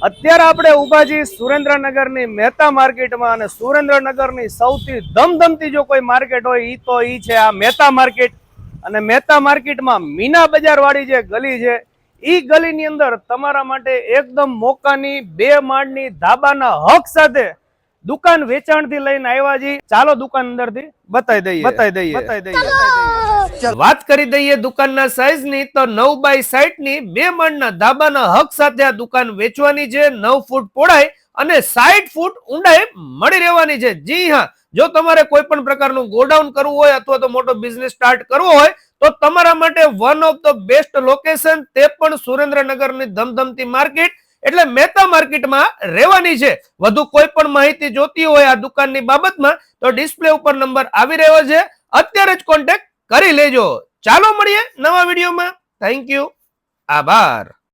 અત્યારે આપણે ઊભા છીએ સુરેન્દ્રનગરની મહેતા માર્કેટમાં અને સુરેન્દ્રનગરની સૌથી ધમધમતી જો કોઈ માર્કેટ હોય ઈ છે આ મહેતા માર્કેટ. અને મહેતા માર્કેટમાં મીના બજાર વાળી જે ગલી છે ઈ ગલીની અંદર તમારા માટે એકદમ મોકાની 2 માળની ધાબાના હક સાથે દુકાન વેચાણથી લઈને આવ્યા છીએ. ચાલો દુકાન અંદરથી બતાવી દઈએ. વાત કરી દઈએ દુકાનના સાઈઝની તો 9x60 ની 2 માળના ધાબાના હક સાથે આ દુકાન વેચવાની છે. 9 ફૂટ પહોળાઈ અને 60 ફૂટ ઊંડાઈ મળી રહેવાની છે. જી હા, જો તમારે કોઈ પણ પ્રકારનું ગોડાઉન કરવું હોય અથવા તો મોટો બિઝનેસ સ્ટાર્ટ કરવો હોય તો તમારા માટે one of the best location, તે પણ સુરેન્દ્રનગરની ધમધમતી માર્કેટ એટલે મહેતા માર્કેટમાં રહેવાની છે. વધુ કોઈ પણ માહિતી જોતી હોય આ દુકાનની બાબતમાં તો ડિસ્પ્લે ઉપર નંબર આવી રહ્યો છે, અત્યારે જ કોન્ટેક્ટ કરી લેજો. ચાલો મળીએ નવા વિડીયોમાં. થેન્ક યુ, આભાર.